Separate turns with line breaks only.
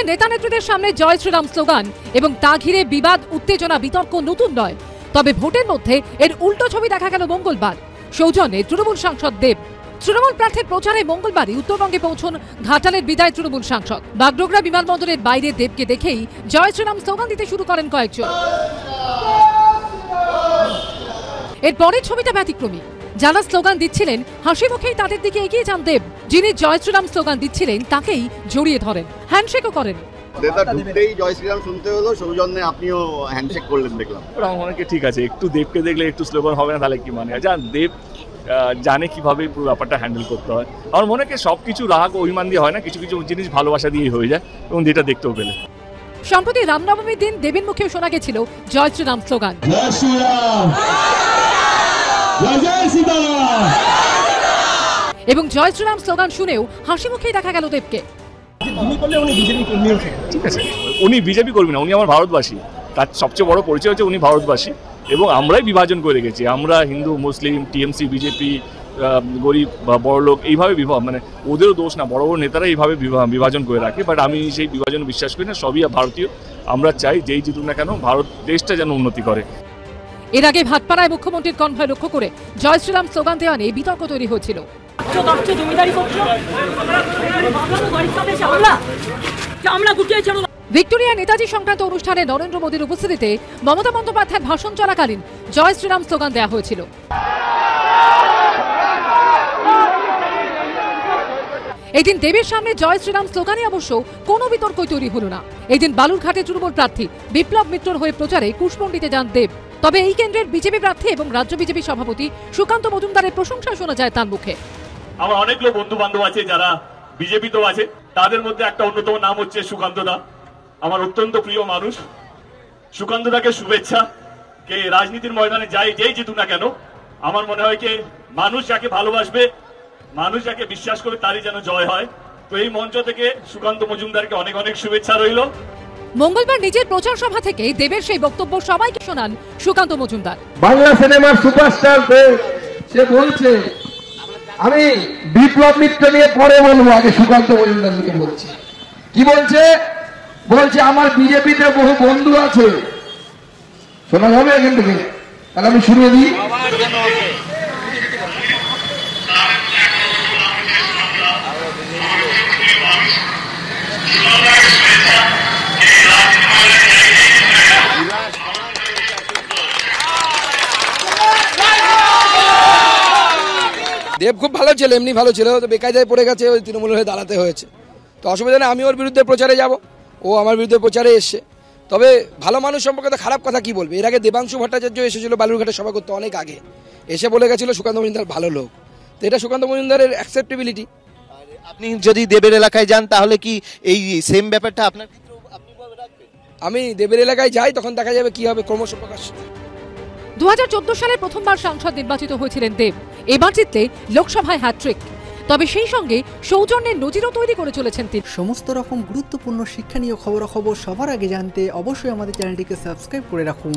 দলের নেতা নেত্রীদের সামনে জয় শ্রীরাম স্লোগান এবং তা ঘিরে বিবাদ, উত্তেজনা, বিতর্ক নতুন নয়। তবে ভোটের মধ্যে এর উল্টো ছবি দেখা গেল মঙ্গলবার। সৌজন্যে তৃণমূল সাংসদ দেব। তৃণমূল প্রার্থীর প্রচারে মঙ্গলবারই উত্তরবঙ্গে পৌঁছন ঘাটালের বিদায় তৃণমূল সাংসদ। বাগডোগরা বিমানবন্দরের বাইরে দেবকে দেখেই জয় শ্রীরাম স্লোগান দিতে শুরু করেন কয়েকজন। এরপরের ছবিটা ব্যতিক্রমী। যারা স্লোগান দিচ্ছিলেন হাসি মুখেই তাদের দিকে এগিয়ে যান দেব। যিনি জয় শ্রীরাম স্লোগান দিচ্ছিলেন তাকেই জড়িয়ে ধরেন, হ্যান্ডশেকও করেন।
জয় শ্রীরাম শুনতে হলো, সৌজন্যে আপনিও হ্যান্ডশেক করলেন দেখলাম।
অনেকে ঠিক আছে, একটু দেবকে দেখলে একটু স্লোগান হবে না, তাহলে কি মানে দেব জানে কিভাবে পুরো ব্যাপারটা হ্যান্ডেল করতে হয়। আমার মনে হয় সবকিছু রাগ অভিমান দিয়ে হয় না, কিছু কিছু জিনিস ভালোবাসা দিয়েই হয়ে যায়, এবং যেটা দেখতেও পেলে।
সম্প্রতি রামনবমীর দিন দেবের মুখেও শোনা গেছিল জয় শ্রীরাম স্লোগান। এবং জয় শ্রীরাম স্লোগান শুনেও হাসি মুখেই দেখা গেল দেবকে।
ঠিক আছে, উনি বিজেপি কর্মী না, উনি আমার ভারতবাসী। তার সবচেয়ে বড় পরিচয় হচ্ছে উনি ভারতবাসী, এবং আমরাই বিভাজন করে রেখেছি। আমরা হিন্দু, মুসলিম, টিএমসি, বিজেপি, গরিব বা বড়লোক, এইভাবে মানে ওদেরও দোষ না, বড় বড় নেতারা এইভাবে বিভাজন করে রাখে। বাট আমি সেই বিভাজন বিশ্বাস করি না, সবই ভারতীয়। আমরা চাই যেই জিতুক না কেন ভারত দেশটা যেন উন্নতি করে।
এর আগে ভাটপাড়ায় মুখ্যমন্ত্রীর কনভয় লক্ষ্য করে জয় শ্রীরাম স্লোগান দেওয়া নিয়ে বিতর্ক তৈরি হয়েছিল। ভিক্টোরিয়া নেতাজি সংক্রান্ত অনুষ্ঠানে নরেন্দ্র মোদীর উপস্থিতিতে মমতা বন্দ্যোপাধ্যায়ের ভাষণ চলাকালীন জয় শ্রীরাম স্লোগান দেওয়া হয়েছিল। এদিন দেবের সামনে জয় শ্রীরাম স্লোগানে অবশ্য কোনো বিতর্কই তৈরি হলো না। এদিন বালুরঘাটে তৃণমূল প্রার্থী বিপ্লব মিত্রর হয়ে প্রচারে কুশমন্ডিতে যান দেব। তবে এই কেন্দ্রের বিজেপি প্রার্থী এবং রাজ্য বিজেপি সভাপতি সুকান্ত মজুমদারের প্রশংসা শোনা যায় তার মুখে।
আমার অনেক লোক বন্ধু বান্ধব আছে যারা বিজেপিতেও আছে, তাদের মধ্যে একটা অন্যতম নাম হচ্ছে সুকান্ত দা। আমার অত্যন্ত প্রিয় মানুষ। সুকান্ত দাকে শুভেচ্ছা। কে রাজনীতির ময়দানে যেই জিতুক না কেন, আমার মনে হয় কি মানুষ যাকে ভালোবাসবে, মানুষ যাকে বিশ্বাস করবে, তারই যেন জয় হয়। তো এই মঞ্চ থেকে সুকান্ত মজুমদারকে অনেক অনেক শুভেচ্ছা রইল।
মঙ্গলবার নিজের প্রচার সভা থেকে দেবের সেই বক্তব্য সবাইকে শোনান সুকান্ত মজুমদার।
বাংলা সিনেমার সুপারস্টার দেব, সে বলছে আমি বিপ্লব মিত্র নিয়ে পরে বলবো, আগে সুকান্ত মজুমদারকে বলছি। কি বলছে? বলছে আমার বিজেপিতে বহু বন্ধু আছে। শোনা যাবে এখান থেকে? তাহলে আমি শুরু দিই।
দেব খুব ভালো ছিল, এমনি ভালো ছিল, তো বেকায়দায় পড়ে গেছে, ওই তৃণমূল হয়ে দাঁড়াতে হয়েছে। তো অসুবিধা নেই, আমি ওর বিরুদ্ধে প্রচারে যাব, ও আমার বিরুদ্ধে প্রচারে এসছে। তবে ভালো মানুষ সম্পর্কে তো খারাপ কথা কি বলবে? এর আগে দেবাংশু ভট্টাচার্য এসেছিল বালুরঘাটে সভা করতে অনেক আগে, এসে বলে গেছিল সুকান্ত মজুমদার ভালো লোক। তো এটা সুকান্ত মজুমদারের অ্যাকসেপ্টেবিলিটি।
আপনি যদি দেবের এলাকায় যান তাহলে কি এই সেম ব্যাপারটা আপনার ক্ষেত্রেও আপনি রাখবেন?
আমি দেবের এলাকায় যাই, তখন দেখা যাবে কি হবে, ক্রমশ প্রকাশ।
2014 সালে প্রথমবার সাংসদ নির্বাচিত হয়েছিলেন দেব। এবার জিতলে লোকসভায় হ্যাট্রিক। তবে সেই সঙ্গে সৌজন্যের নজিরও তৈরি করে চলেছেন তিনি।
সমস্ত রকম গুরুত্বপূর্ণ শিক্ষণীয় খবরাখবর সবার আগে জানতে অবশ্যই আমাদের চ্যানেলটিকে সাবস্ক্রাইব করে রাখুন।